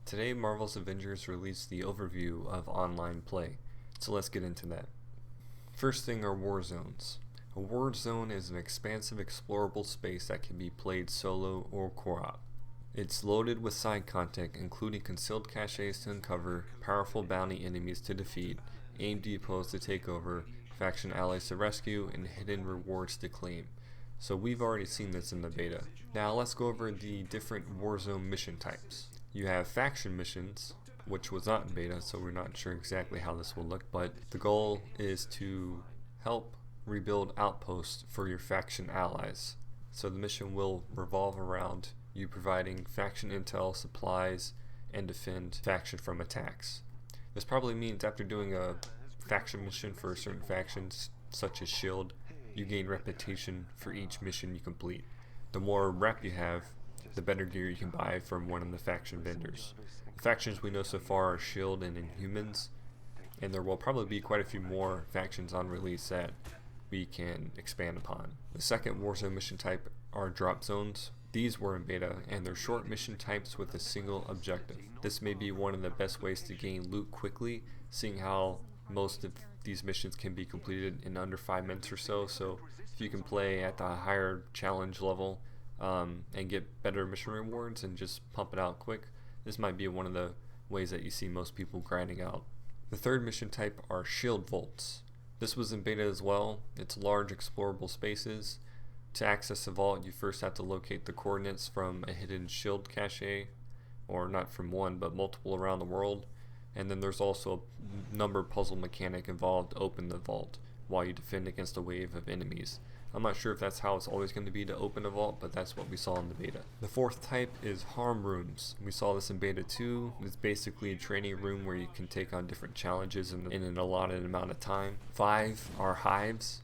Today, Marvel's Avengers released the overview of online play, so let's get into that. First thing are war zones. A war zone is an expansive explorable space that can be played solo or co-op. It's loaded with side content including concealed caches to uncover, powerful bounty enemies to defeat, aim depots to take over, faction allies to rescue, and hidden rewards to claim. So we've already seen this in the beta. Now let's go over the different Warzone mission types. You have faction missions, which was not in beta, so we're not sure exactly how this will look, but the goal is to help rebuild outposts for your faction allies. So the mission will revolve around you providing faction intel, supplies, and defend faction from attacks. This probably means after doing a faction mission for certain factions, such as Shield, you gain reputation for each mission you complete. The more rep you have, the better gear you can buy from one of the faction vendors. The factions we know so far are Shield and Inhumans, and there will probably be quite a few more factions on release that we can expand upon. The second Warzone mission type are drop zones. These were in beta, and they're short mission types with a single objective. This may be one of the best ways to gain loot quickly, seeing how most of these missions can be completed in under 5 minutes or so. So if you can play at the higher challenge level and get better mission rewards and just pump it out quick, this might be one of the ways that you see most people grinding out. The third mission type are shield vaults. This was in beta as well. It's large explorable spaces. To access a vault, you first have to locate the coordinates from a hidden shield cache, or not from one, but multiple around the world. And then there's also a number puzzle mechanic involved to open the vault while you defend against a wave of enemies. I'm not sure if that's how it's always going to be to open a vault, but that's what we saw in the beta. The fourth type is harm rooms. We saw this in beta 2. It's basically a training room where you can take on different challenges in an allotted amount of time. 5 are hives,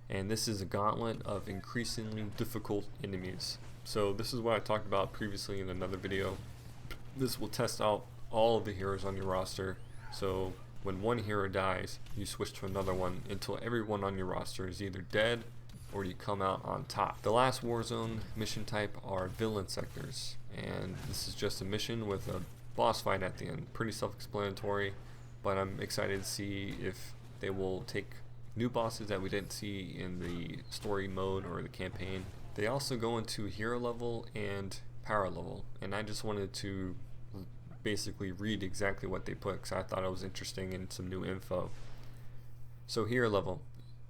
and this is a gauntlet of increasingly difficult enemies. So this is what I talked about previously in another video. This will test out all of the heroes on your roster. So when one hero dies, you switch to another one until everyone on your roster is either dead or you come out on top. The last Warzone mission type are villain sectors, and this is just a mission with a boss fight at the end. Pretty self-explanatory, but I'm excited to see if they will take new bosses that we didn't see in the story mode or the campaign. They also go into hero level and power level, and I just wanted to basically read exactly what they put because I thought it was interesting and some new info. So hero level,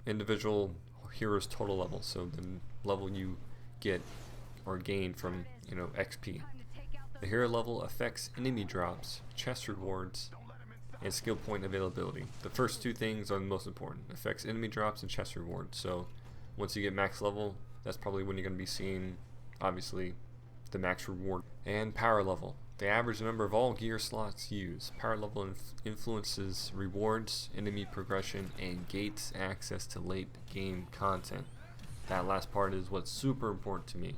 individual hero's total level, so the level you get or gain from XP. The hero level affects enemy drops, chest rewards, and skill point availability. The first two things are the most important. Affects enemy drops and chest rewards. So once you get max level, that's probably when you're going to be seeing obviously the max reward. And power level, the average number of all gear slots used. Power level influences rewards, enemy progression, and gates access to late game content. That last part is what's super important to me.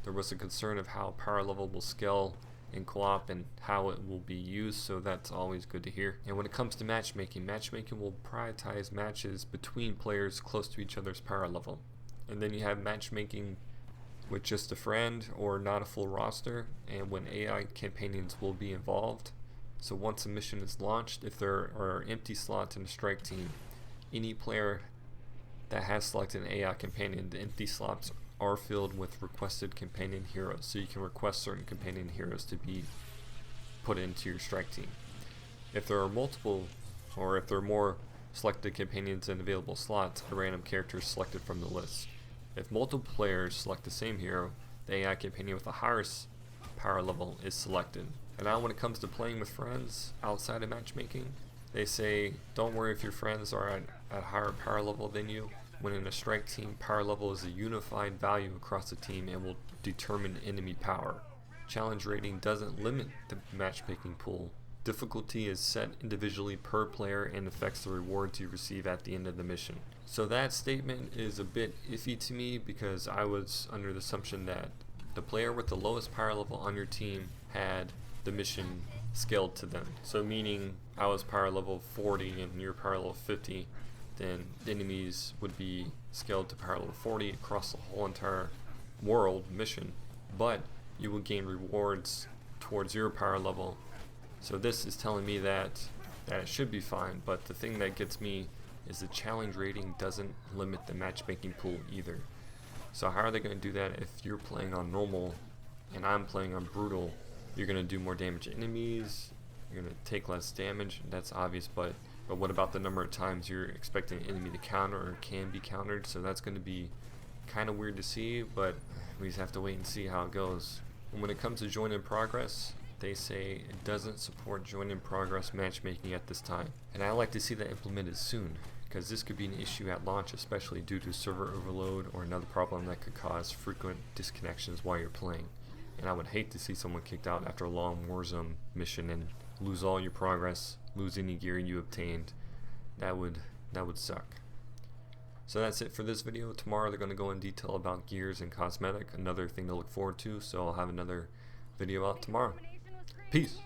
There was a concern of how power level will scale in co-op and how it will be used, so that's always good to hear. And when it comes to matchmaking will prioritize matches between players close to each other's power level. And then you have matchmaking with just a friend or not a full roster, and when AI campaigns will be involved. So once a mission is launched, if there are empty slots in a strike team, any player that has selected an AI companion, the empty slots are filled with requested companion heroes. So you can request certain companion heroes to be put into your strike team. If there are multiple, or if there are more selected companions than available slots, a random character is selected from the list. If multiple players select the same hero, the AI companion with the highest power level is selected. And now when it comes to playing with friends outside of matchmaking, they say don't worry if your friends are at higher power level than you. When in a strike team, power level is a unified value across the team and will determine enemy power. Challenge rating doesn't limit the matchmaking pool. Difficulty is set individually per player and affects the rewards you receive at the end of the mission. So that statement is a bit iffy to me because I was under the assumption that the player with the lowest power level on your team had the mission scaled to them. So meaning I was power level 40 and you're power level 50, then the enemies would be scaled to power level 40 across the whole entire world mission. But you will gain rewards towards your power level So this is telling me that it should be fine, but the thing that gets me is the challenge rating doesn't limit the matchmaking pool either. So how are they going to do that if you're playing on normal and I'm playing on brutal? You're going to do more damage to enemies, you're going to take less damage, that's obvious, but what about the number of times you're expecting an enemy to counter or can be countered? So that's going to be kind of weird to see, but we just have to wait and see how it goes. And when it comes to join in progress, they say it doesn't support join in progress matchmaking at this time. And I like to see that implemented soon, because this could be an issue at launch, especially due to server overload or another problem that could cause frequent disconnections while you're playing. And I would hate to see someone kicked out after a long Warzone mission and lose all your progress, lose any gear you obtained. That would suck. So that's it for this video. Tomorrow they're going to go in detail about gears and cosmetic, another thing to look forward to, so I'll have another video out tomorrow. Peace!